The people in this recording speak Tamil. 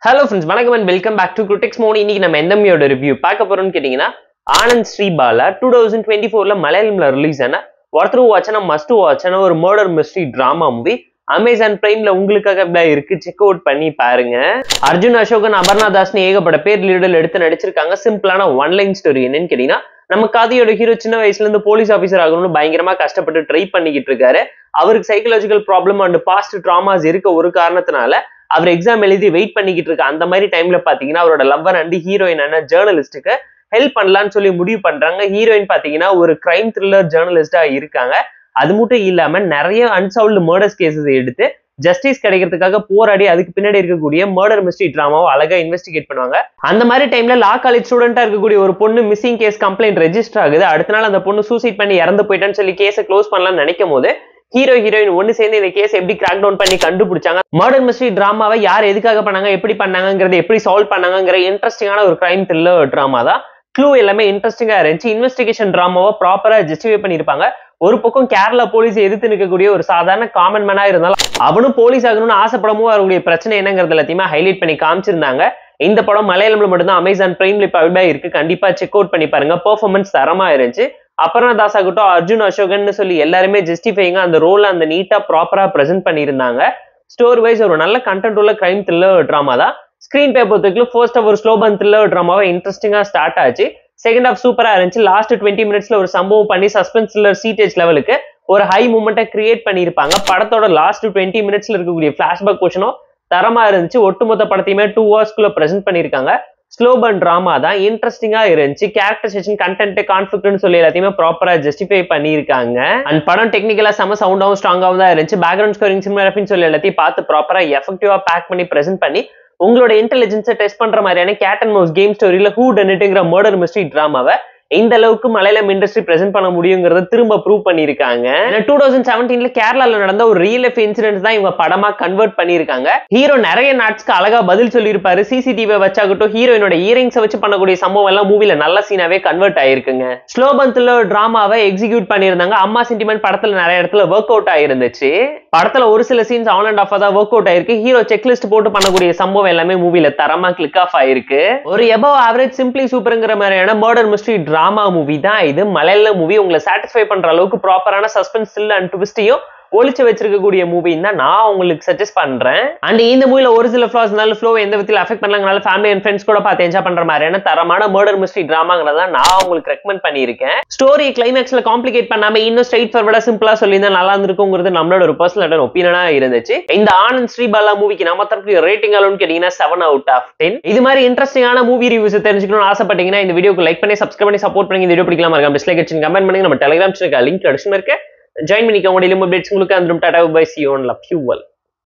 Hello friends, வணக்கம் and welcome back to Critics Mode. இன்னைக்கு நம்ம எந்த மூவியோட ரிவ்யூ பார்க்க போறோம்னு கேட்டீங்கன்னா ஆனந்த் ஸ்ரீபாலா 2024ல மலையாளம்ல ரிலீஸ் ஆன ஒருத்தர் வாட்சான மஸ்ட் வாட்சான ஒரு murder mystery drama movie Amazon பிரைம்ல உங்களுக்காக இருக்கு. செக் அவுட் பண்ணி பாருங்க. அர்ஜுன் அசோகன் அபர்ணா தாஸ்னு ஏகப்பட்ட பேர் லீடர் எடுத்து நடிச்சிருக்காங்க. சிம்பிளான ஒன் லைன் ஸ்டோரி. என்னன்னு கேட்டீங்கன்னா நம்ம கதையோட ஹீரோ சின்ன வயசுல இருந்து போலீஸ் ஆபீசர் ஆகணும்னு பயங்கரமா கஷ்டப்பட்டு ட்ரை பண்ணிக்கிட்டு இருக்காரு. அவருக்கு psychological problem and past traumas இருக்க ஒரு காரணத்தினால அவர் எக்ஸாம் எழுதி வெயிட் பண்ணிக்கிட்டு இருக்க அந்த மாதிரி டைம்ல பாத்தீங்கன்னா அவரோட லவ்வர் அண்ட் ஹீரோயினான ஜேர்னலிஸ்டுக்கு ஹெல்ப் பண்ணலாம்னு சொல்லி முடிவு பண்றாங்க. ஹீரோயின் பாத்தீங்கன்னா ஒரு கிரைம் த்ரில்லர் ஜேர்னலிஸ்டா இருக்காங்க. அது மட்டும் இல்லாம நிறைய அன்சால்வ்டு மர்டர்ஸ் கேசஸ் எடுத்து ஜஸ்டிஸ் கிடைக்கிறதுக்காக போராடி அதுக்கு பின்னாடி இருக்கக்கூடிய மர்டர் மிஸ்ட்ரி டிராமாவை அழகா இன்வெஸ்டிகேட் பண்ணுவாங்க. அந்த மாதிரி டைம்ல லா காலேஜ் ஸ்டூடெண்டா இருக்கக்கூடிய ஒரு பொண்ணு மிஸ்ஸிங் கேஸ் கம்ப்ளைண்ட் ரெஜிஸ்டர் ஆகுது. அடுத்த நாள் அந்த பொண்ணு சூசைட் பண்ணி இறந்து போயிட்டான்னு சொல்லி கேஸை க்ளோஸ் பண்ணலாம்னு நினைக்கும் போது ஹீரோ ஹீரோயின் ஒன்னு சேர்ந்து இந்த கேஸ் எப்படி கிராக் டவுன் பண்ணி கண்டுபிடிச்சாங்க, மர்டர் மிஸ்ட்ரி டிராமாவை யார் எதுக்காக பண்ணாங்க, எப்படி பண்ணாங்கிறத எப்படி சால்வ் பண்ணாங்கிற இன்ட்ரெஸ்டிங்கான ஒரு கிரைம் த்ரில்லர் டிராமா தான். க்ளூ எல்லாமே இன்ட்ரெஸ்டிங்கா இருந்துச்சு. இன்வெஸ்டிகேஷன் டிராமாவை ப்ராப்பரா ஜஸ்டிஃபை பண்ணிருப்பாங்க. ஒரு பக்கம் கேரளா போலீஸ் எதிர்த்து நிற்கக்கூடிய ஒரு சாதாரண காமன் மேனா இருந்தாலும் அவனும் போலீஸ் ஆகணும்னு ஆசைப்படவும் அவருடைய பிரச்சனை என்னங்கிறது எல்லாத்தையுமே ஹைலைட் பண்ணி காமிச்சிருந்தாங்க. இந்த படம் மலையாளம்ல மட்டும்தான் அமேசான் பிரைம்ல இப்ப அவைலபிளா இருக்கு. கண்டிப்பா செக் அவுட் பண்ணி பாருங்க. பெர்ஃபார்மன்ஸ் தரமா இருந்துச்சு. அபர்ணா தாஸ் ஆகட்டும், அர்ஜுன் அசோகன் சொல்லி எல்லாருமே ஜஸ்டிஃபைங்க அந்த ரோல் அந்த நீட்டா ப்ராப்பரா பிரசென்ட் பண்ணியிருந்தாங்க. ஸ்டோரி வைஸ் ஒரு நல்ல கண்டென்ட் உள்ள கிரைம் த்ரில்லர் டிராமா தான். ஸ்கிரீன் பேப்பர் ஃபர்ஸ்ட் ஒரு ஸ்லோபன் த்ரில்லர் டிராமாவை இன்ட்ரெஸ்டிங்கா ஸ்டார்ட் ஆச்சு. செகண்ட் ஹாஃப் சூப்பரா இருந்துச்சு. லாஸ்ட் 20 மினிட்ஸ்ல ஒரு சம்பவம் பண்ணி சஸ்பென்ஸ் த்ரில்லர் சீட்டேஜ் லெவலுக்கு ஒரு ஹை மூமெண்ட்டை கிரியேட் பண்ணியிருப்பாங்க. படத்தோட லாஸ்ட் 20 மினிட்ஸ்ல இருக்கக்கூடிய பிளாஷ்பேக் போர்ஷனும் தரமா இருந்துச்சு. ஒட்டுமொத்த படத்தையுமே 2 ஹவர்ஸ்க்குள்ள பிரசென்ட் பண்ணியிருக்காங்க. ஸ்லோபன் டிராமா தான், இன்ட்ரெஸ்டிங்கா இருந்துச்சு. கேரக்டரைசேஷன், கண்டென்ட், கான்ஃபிளிக்ட்னு சொல்லி எல்லாத்தையுமே ப்ராப்பரா ஜஸ்டிஃபை பண்ணியிருக்காங்க. அண்ட் படம் டெக்னிக்கலா செம சவுண்டாவும் ஸ்ட்ராங்காவும் தான் இருந்துச்சு. பேக்ரவுண்ட் ஸ்கோரிங், சினிமாகிராஃபின்னு சொல்லி எல்லாத்தையும் பார்த்து ப்ராப்பரா எஃபெக்டிவா பேக் பண்ணி பிரசென்ட் பண்ணி உங்களோட இன்டெலிஜென்ஸை டெஸ்ட் பண்ற மாதிரியான கேட் அண்ட் மவுஸ் கேம் ஸ்டோரியில ஹூ டன் இட்ங்கிற மர்டர் மிஸ்ட்ரி டிராமாவை இந்த அளவுக்கு மலையாளம் இண்டஸ்ட்ரி பிரசென்ட் பண்ண முடியுங்கிறத திரும்ப ப்ரூவ் பண்ணிருக்காங்க. 2017ல கேரளால நடந்த ஒரு ரியல் லைஃப் இன்சிடென்ட் தான் இவங்க படமா கன்வெர்ட் பண்ணிருக்காங்க. ஹீரோ நிறைய நாட்ஸ்க்கு அழகா பதில் சொல்லியிருப்பாரு. சிசிடிவி வச்சாகட்டும், ஹீரோயினோட இயரிங்ஸ் வச்சு பண்ணக்கூடிய சம்பவம் எல்லாம் மூவில நல்ல சீனாவே கன்வெர்ட் ஆயிருக்குங்க. ஸ்லோபன் த்ரில்லர் டிராமாவை எக்ஸிக்யூட் பண்ணியிருந்தாங்க. அம்மா சென்டிமெண்ட் படத்துல நிறைய இடத்துல ஒர்க் அவுட் ஆயிருந்துச்சு. படத்துல ஒரு சில சீன்ஸ் ஆன் அண்ட் ஆஃப் தான் ஒர்க் அவுட் ஆயிருக்கு. ஹீரோ செக்லிஸ்ட் போட்டு பண்ணக்கூடிய சம்பவம் எல்லாமே மூவில தரமா கிளிக் ஆஃப் ஆயிருக்கு. ஒரு எபவ் ஆவரேஜ் சிம்பிளி சூப்பர்ங்கிற மாதிரியான மர்டர் மிஸ்ட்ரி டிராமா மூவி தான் இது. மலையாள மூவி உங்களை சாட்டிஸ்ஃபை பண்ற அளவுக்கு ப்ராப்பரான சஸ்பென்ஸ் த்ரில் அண்ட் ட்விஸ்டையும் ஒளிச்சு வச்சிருக்கக்கூடிய மூவின்னு தான் நான் உங்களுக்கு சஜஸ்ட் பண்றேன். அண்ட் இந்த மூவில ஒரு சில ஃபிளாஸ்னால ஃப்ளோ எந்த விதத்தில் அஃபெக்ட் பண்ணலங்கனால ஃபேமிலி அண்ட் ஃப்ரெண்ட்ஸ் கூட பார்த்து என்ஜாய் பண்ற மாதிரியான தரமான மர்டர் மிஸ்ட்ரி டிராமாங்கிறத நான் உங்களுக்கு ரெக்கமெண்ட் பண்ணியிருக்கேன். ஸ்டோரி கிளைமேக்ஸ்ல காம்ப்ளிகேட் பண்ணாம இன்னும் ஸ்ட்ரைட் ஃபார்வர்டா சிம்பிளா சொல்லியிருந்தா நல்லா இருந்திருக்குங்கிறது நம்மளோட ஒரு பர்சனல் ஒப்பீனியனா இருந்துச்சு. இந்த ஆனந்த் ஸ்ரீபாலா மூவிக்கு நம்ம தரப்பு ரேட்டிங் அளவுன்னு கேட்டீங்கன்னா 7 out of 10. இது மாதிரி இன்ட்ரெஸ்டிங்கான மூவி ரிவ்யூஸ் தெரிஞ்சுக்கணும்னு ஆசைப்பட்டீங்கன்னா இந்த வீடியோக்கு லைக் பண்ணி சப்ஸ்கிரைப் பண்ணி சப்போர்ட் பண்ணி இந்த வீடியோ பிடிக்கலாம் மறக்காம டிஸ்லைக் அடிச்சு கமெண்ட் பண்ணுங்க. நம்ம டெலிகிராம் சேனலுக்கு லிங்க் டிஸ்கிரிப்ஷன்ல இருக்கு. ஜாயின் பண்ணிக்கோங்க. டெய்லி அப்டேட்ஸ் உங்களுக்கு அந்த tata bye, see you and love you all.